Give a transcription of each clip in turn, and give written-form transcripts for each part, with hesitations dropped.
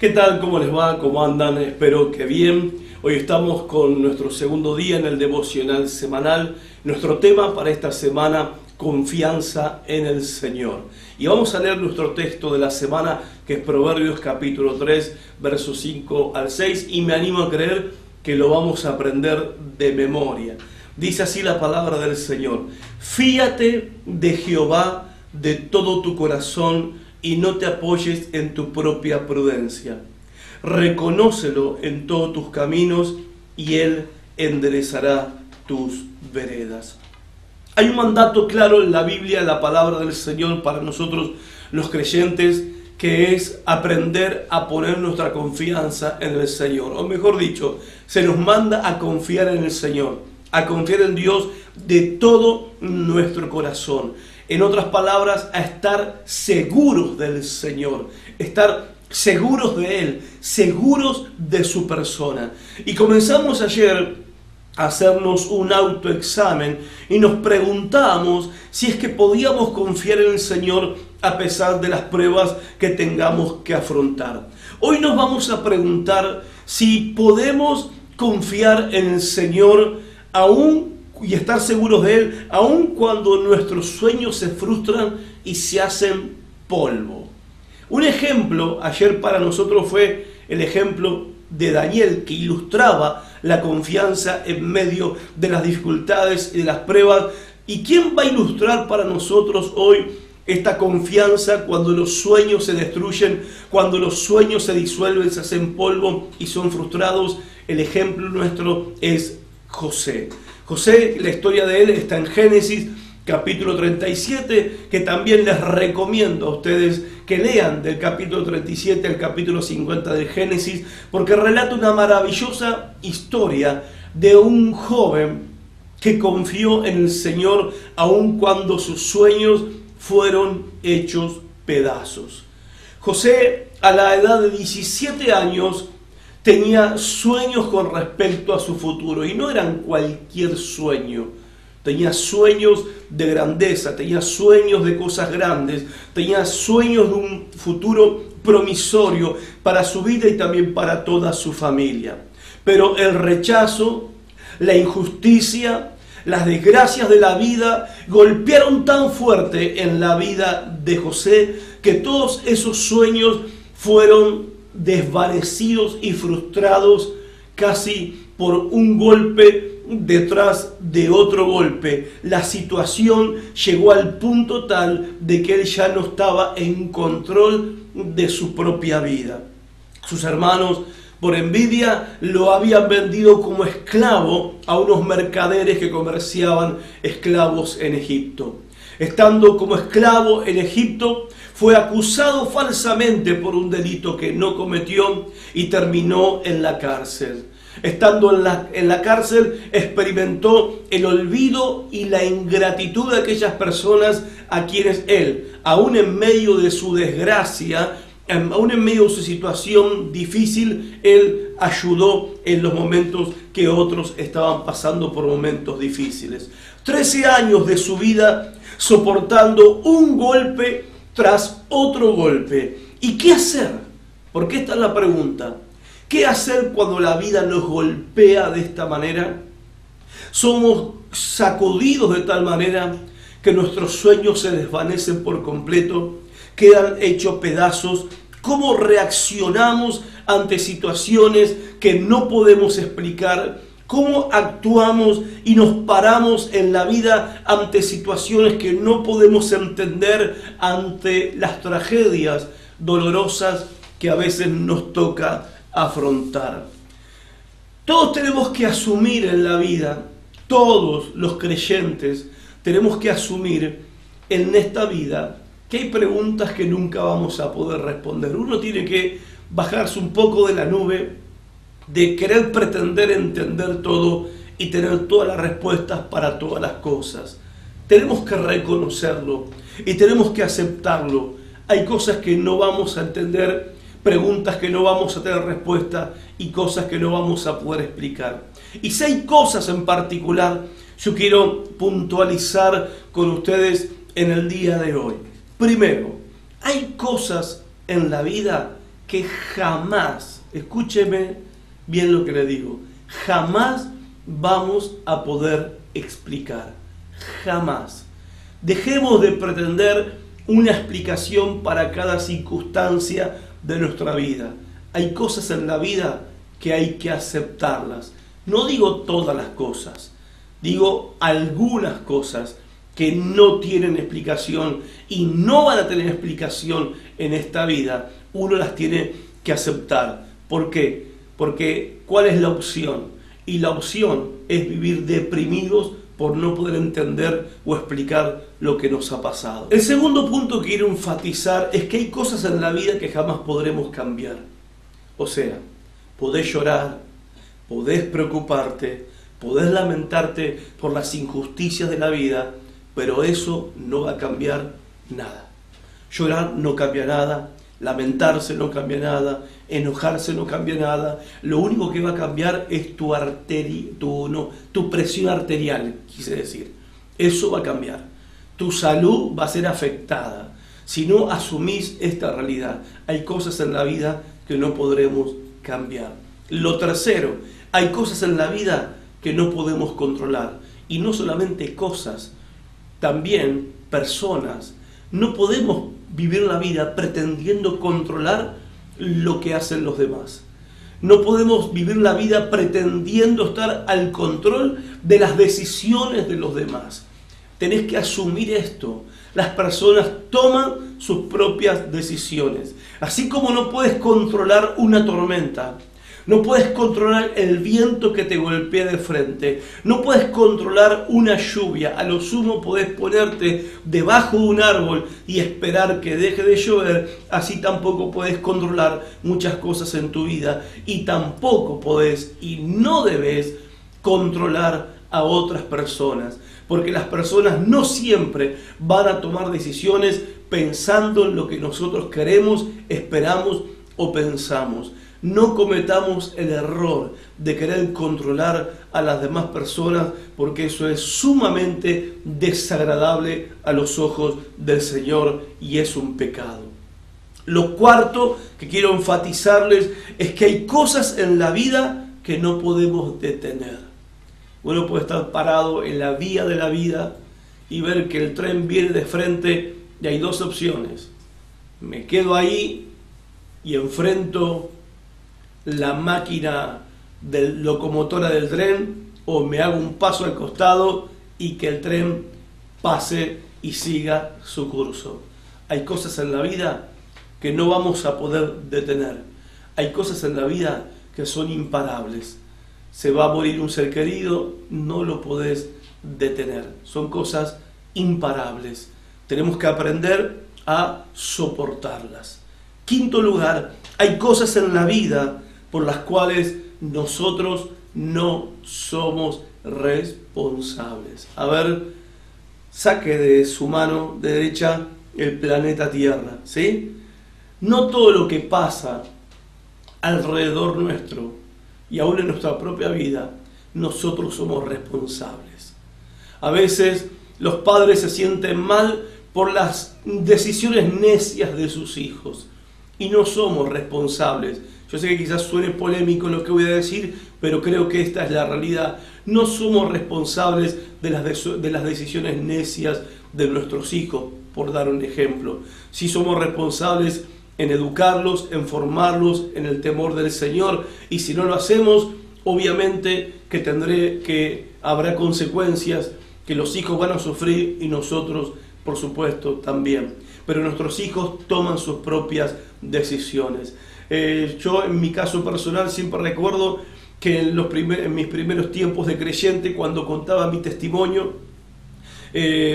¿Qué tal? ¿Cómo les va? ¿Cómo andan? Espero que bien. Hoy estamos con nuestro segundo día en el devocional semanal. Nuestro tema para esta semana, confianza en el Señor. Y vamos a leer nuestro texto de la semana, que es Proverbios capítulo 3, versos 5 al 6. Y me animo a creer que lo vamos a aprender de memoria. Dice así la palabra del Señor: fíate de Jehová de todo tu corazón y no te apoyes en tu propia prudencia. Reconócelo en todos tus caminos y Él enderezará tus veredas. Hay un mandato claro en la Biblia, en la palabra del Señor para nosotros los creyentes, que es aprender a poner nuestra confianza en el Señor. O mejor dicho, se nos manda a confiar en el Señor, a confiar en Dios de todo nuestro corazón. En otras palabras, a estar seguros del Señor, estar seguros de Él, seguros de su persona. Y comenzamos ayer a hacernos un autoexamen y nos preguntamos si es que podíamos confiar en el Señor a pesar de las pruebas que tengamos que afrontar. Hoy nos vamos a preguntar si podemos confiar en el Señor aún y estar seguros de Él, aun cuando nuestros sueños se frustran y se hacen polvo. Un ejemplo ayer para nosotros fue el ejemplo de Daniel, que ilustraba la confianza en medio de las dificultades y de las pruebas. ¿Y quién va a ilustrar para nosotros hoy esta confianza cuando los sueños se destruyen, cuando los sueños se disuelven, se hacen polvo y son frustrados? El ejemplo nuestro es José. José, la historia de él está en Génesis capítulo 37, que también les recomiendo a ustedes que lean del capítulo 37 al capítulo 50 de Génesis, porque relata una maravillosa historia de un joven que confió en el Señor aun cuando sus sueños fueron hechos pedazos. José, a la edad de 17 años, tenía sueños con respecto a su futuro, y no eran cualquier sueño. Tenía sueños de grandeza, tenía sueños de cosas grandes, tenía sueños de un futuro promisorio para su vida y también para toda su familia. Pero el rechazo, la injusticia, las desgracias de la vida golpearon tan fuerte en la vida de José que todos esos sueños fueron desvanecidos y frustrados casi por un golpe detrás de otro golpe. La situación llegó al punto tal de que él ya no estaba en control de su propia vida. Sus hermanos, por envidia, lo habían vendido como esclavo a unos mercaderes que comerciaban esclavos en Egipto. Estando como esclavo en Egipto, fue acusado falsamente por un delito que no cometió y terminó en la cárcel. Estando en la cárcel, experimentó el olvido y la ingratitud de aquellas personas a quienes él, aún en medio de su desgracia, aún en medio de su situación difícil, él ayudó en los momentos que otros estaban pasando por momentos difíciles. 13 años de su vida soportando un golpe tras otro golpe. ¿Y qué hacer? Porque esta es la pregunta. ¿Qué hacer cuando la vida nos golpea de esta manera? Somos sacudidos de tal manera que nuestros sueños se desvanecen por completo, quedan hechos pedazos. ¿Cómo reaccionamos ante situaciones que no podemos explicar? ¿Cómo actuamos y nos paramos en la vida ante situaciones que no podemos entender, ante las tragedias dolorosas que a veces nos toca afrontar? Todos tenemos que asumir en la vida, todos los creyentes tenemos que asumir en esta vida que hay preguntas que nunca vamos a poder responder. Uno tiene que bajarse un poco de la nube de querer pretender entender todo y tener todas las respuestas para todas las cosas. Tenemos que reconocerlo y tenemos que aceptarlo. Hay cosas que no vamos a entender, preguntas que no vamos a tener respuesta y cosas que no vamos a poder explicar. Y si hay cosas en particular, yo quiero puntualizar con ustedes en el día de hoy. Primero, hay cosas en la vida que jamás, escúcheme bien lo que le digo, jamás vamos a poder explicar. Jamás. Dejemos de pretender una explicación para cada circunstancia de nuestra vida. Hay cosas en la vida que hay que aceptarlas. No digo todas las cosas, digo algunas cosas que no tienen explicación y no van a tener explicación en esta vida. Uno las tiene que aceptar. ¿Por qué? Porque ¿cuál es la opción? Y la opción es vivir deprimidos por no poder entender o explicar lo que nos ha pasado. El segundo punto que quiero enfatizar es que hay cosas en la vida que jamás podremos cambiar. O sea, podés llorar, podés preocuparte, podés lamentarte por las injusticias de la vida, pero eso no va a cambiar nada. Llorar no cambia nada, lamentarse no cambia nada, enojarse no cambia nada. Lo único que va a cambiar es tu presión arterial, quise decir. Eso va a cambiar. Tu salud va a ser afectada si no asumís esta realidad. Hay cosas en la vida que no podremos cambiar. Lo tercero, hay cosas en la vida que no podemos controlar. Y no solamente cosas, también personas. No podemos vivir la vida pretendiendo controlar lo que hacen los demás. No podemos vivir la vida pretendiendo estar al control de las decisiones de los demás. Tenés que asumir esto. Las personas toman sus propias decisiones. Así como no puedes controlar una tormenta, no puedes controlar el viento que te golpea de frente, no puedes controlar una lluvia, a lo sumo podés ponerte debajo de un árbol y esperar que deje de llover, así tampoco podés controlar muchas cosas en tu vida y tampoco podés y no debes controlar a otras personas, porque las personas no siempre van a tomar decisiones pensando en lo que nosotros queremos, esperamos o pensamos. No cometamos el error de querer controlar a las demás personas, porque eso es sumamente desagradable a los ojos del Señor y es un pecado. Lo cuarto que quiero enfatizarles es que hay cosas en la vida que no podemos detener. Uno puede estar parado en la vía de la vida y ver que el tren viene de frente y hay dos opciones. Me quedo ahí y enfrento la máquina locomotora del tren, o me hago un paso al costado y que el tren pase y siga su curso. Hay cosas en la vida que no vamos a poder detener. Hay cosas en la vida que son imparables. Se va a morir un ser querido, no lo podés detener. Son cosas imparables. Tenemos que aprender a soportarlas. Quinto lugar, hay cosas en la vida por las cuales nosotros no somos responsables. A ver, saque de su mano derecha el planeta Tierra, ¿sí? No todo lo que pasa alrededor nuestro y aún en nuestra propia vida, nosotros somos responsables. A veces los padres se sienten mal por las decisiones necias de sus hijos y no somos responsables. Yo sé que quizás suene polémico lo que voy a decir, pero creo que esta es la realidad. No somos responsables de las decisiones necias de nuestros hijos, por dar un ejemplo. Sí somos responsables en educarlos, en formarlos en el temor del Señor, y si no lo hacemos, obviamente que habrá consecuencias que los hijos van a sufrir y nosotros, por supuesto, también. Pero nuestros hijos toman sus propias decisiones. Yo en mi caso personal siempre recuerdo que en mis primeros tiempos de creyente, cuando contaba mi testimonio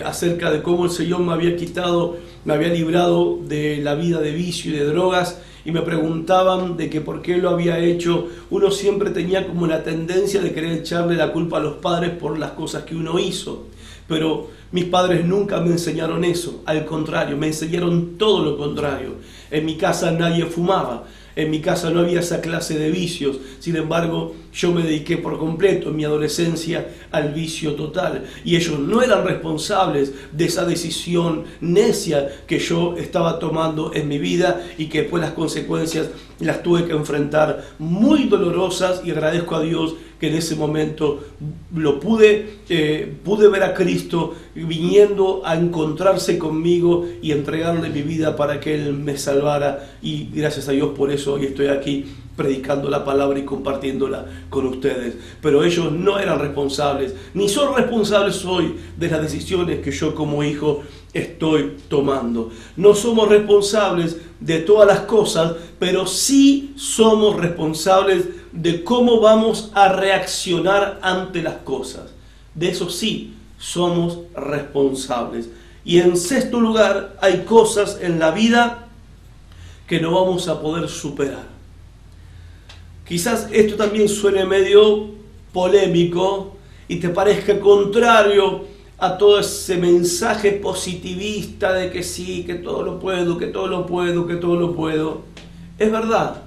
acerca de cómo el Señor me había librado de la vida de vicio y de drogas, y me preguntaban de que por qué lo había hecho, uno siempre tenía como la tendencia de querer echarle la culpa a los padres por las cosas que uno hizo. Pero mis padres nunca me enseñaron eso, al contrario, me enseñaron todo lo contrario. En mi casa nadie fumaba, en mi casa no había esa clase de vicios. Sin embargo, yo me dediqué por completo en mi adolescencia al vicio total. Y ellos no eran responsables de esa decisión necia que yo estaba tomando en mi vida y que después las consecuencias las tuve que enfrentar muy dolorosas, y agradezco a Dios que en ese momento lo pude ver a Cristo viniendo a encontrarse conmigo y entregarle mi vida para que Él me salvara, y gracias a Dios por eso hoy estoy aquí predicando la palabra y compartiéndola con ustedes. Pero ellos no eran responsables, ni son responsables hoy de las decisiones que yo como hijo estoy tomando. No somos responsables de todas las cosas, pero sí somos responsables de cómo vamos a reaccionar ante las cosas. De eso sí somos responsables. Y en sexto lugar, hay cosas en la vida que no vamos a poder superar. Quizás esto también suene medio polémico y te parezca contrario a todo ese mensaje positivista de que sí, que todo lo puedo, que todo lo puedo, que todo lo puedo. Es verdad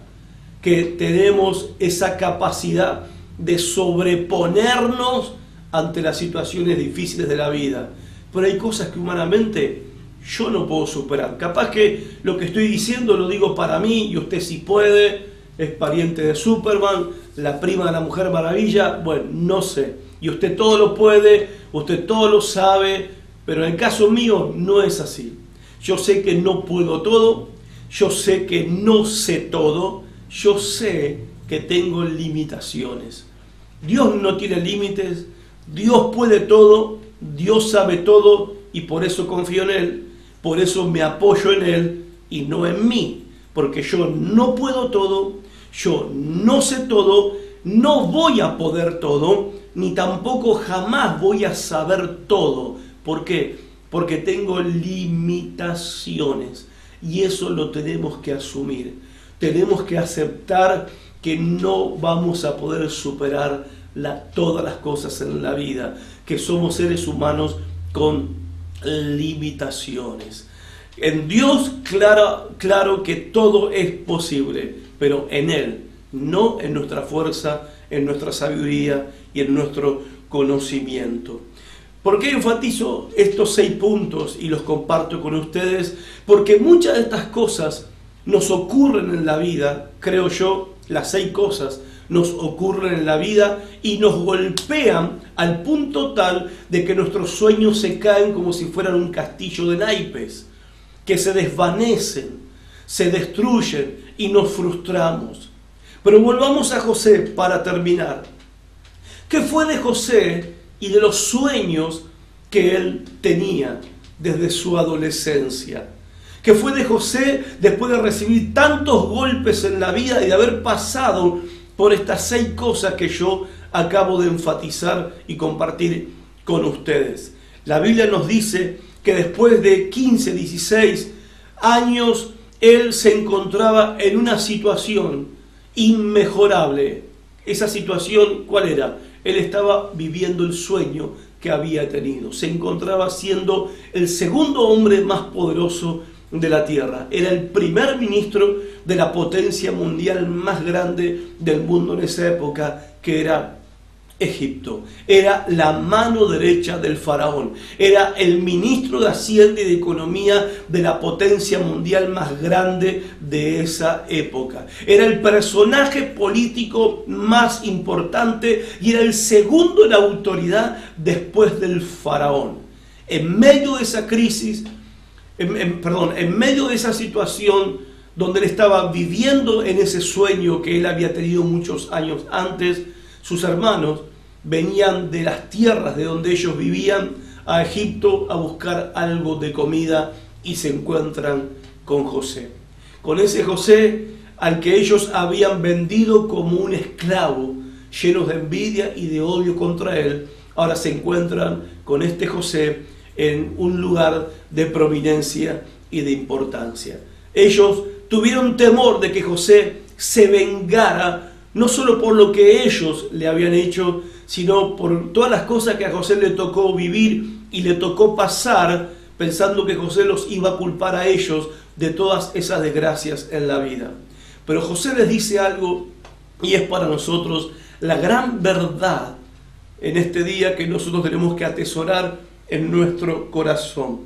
que tenemos esa capacidad de sobreponernos ante las situaciones difíciles de la vida, pero hay cosas que humanamente yo no puedo superar. Capaz que lo que estoy diciendo lo digo para mí y usted sí puede, es pariente de Superman, la prima de la Mujer Maravilla, bueno, no sé. Y usted todo lo puede, usted todo lo sabe, pero en el caso mío no es así. Yo sé que no puedo todo, yo sé que no sé todo, yo sé que tengo limitaciones. Dios no tiene límites, Dios puede todo, Dios sabe todo, y por eso confío en Él, por eso me apoyo en Él y no en mí, porque yo no puedo todo, yo no sé todo, no voy a poder todo, ni tampoco jamás voy a saber todo. ¿Por qué? Porque tengo limitaciones, y eso lo tenemos que asumir. Tenemos que aceptar que no vamos a poder superar todas las cosas en la vida, que somos seres humanos con limitaciones. En Dios, claro que todo es posible, pero en Él, no en nuestra fuerza, en nuestra sabiduría y en nuestro conocimiento. ¿Por qué enfatizo estos 6 puntos y los comparto con ustedes? Porque muchas de estas cosas nos ocurren en la vida, creo yo, las 6 cosas nos ocurren en la vida y nos golpean al punto tal de que nuestros sueños se caen como si fueran un castillo de naipes, que se desvanecen, se destruyen y nos frustramos. Pero volvamos a José para terminar. ¿Qué fue de José y de los sueños que él tenía desde su adolescencia? ¿Qué fue de José después de recibir tantos golpes en la vida y de haber pasado por estas 6 cosas que yo acabo de enfatizar y compartir con ustedes? La Biblia nos dice que después de 15, 16 años, él se encontraba en una situación inmejorable. Esa situación, ¿cuál era? Él estaba viviendo el sueño que había tenido. Se encontraba siendo el segundo hombre más poderoso de la tierra. Era el primer ministro de la potencia mundial más grande del mundo en esa época, que era Egipto. Era la mano derecha del faraón. Era el ministro de Hacienda y de Economía de la potencia mundial más grande de esa época. Era el personaje político más importante y era el segundo en autoridad después del faraón. En medio de esa crisis, en medio de esa situación donde él estaba viviendo en ese sueño que él había tenido muchos años antes, sus hermanos venían de las tierras de donde ellos vivían a Egipto a buscar algo de comida y se encuentran con José. Con ese José al que ellos habían vendido como un esclavo, llenos de envidia y de odio contra él, ahora se encuentran con este José en un lugar de prominencia y de importancia. Ellos tuvieron temor de que José se vengara no solo por lo que ellos le habían hecho, sino por todas las cosas que a José le tocó vivir y le tocó pasar, pensando que José los iba a culpar a ellos de todas esas desgracias en la vida. Pero José les dice algo y es para nosotros la gran verdad en este día que nosotros tenemos que atesorar en nuestro corazón.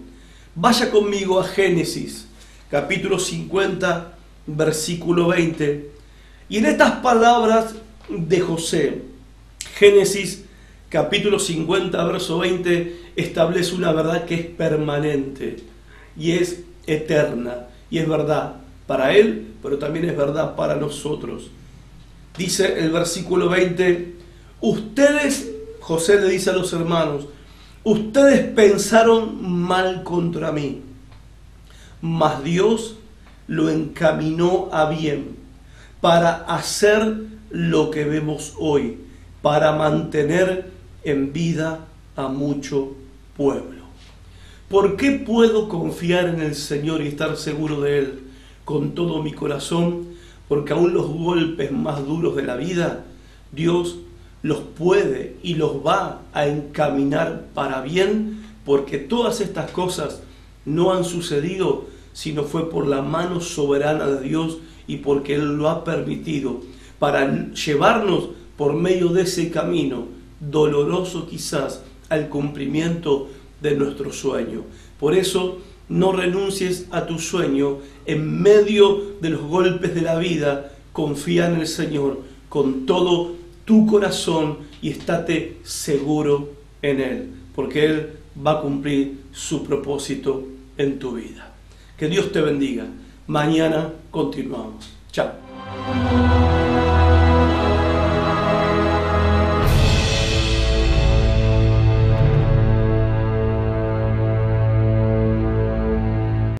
Vaya conmigo a Génesis, capítulo 50, versículo 20. Y en estas palabras de José, Génesis capítulo 50, verso 20, establece una verdad que es permanente y es eterna. Y es verdad para él, pero también es verdad para nosotros. Dice el versículo 20, ustedes, José le dice a los hermanos, ustedes pensaron mal contra mí, mas Dios lo encaminó a bien para hacer lo que vemos hoy, para mantener en vida a mucho pueblo. ¿Por qué puedo confiar en el Señor y estar seguro de Él con todo mi corazón? Porque aún los golpes más duros de la vida, Dios los puede y los va a encaminar para bien, porque todas estas cosas no han sucedido, sino fue por la mano soberana de Dios y porque Él lo ha permitido, para llevarnos por medio de ese camino, doloroso quizás, al cumplimiento de nuestro sueño. Por eso, no renuncies a tu sueño en medio de los golpes de la vida. Confía en el Señor con todo tu corazón y estate seguro en Él, porque Él va a cumplir su propósito en tu vida. Que Dios te bendiga. Mañana continuamos. Chao.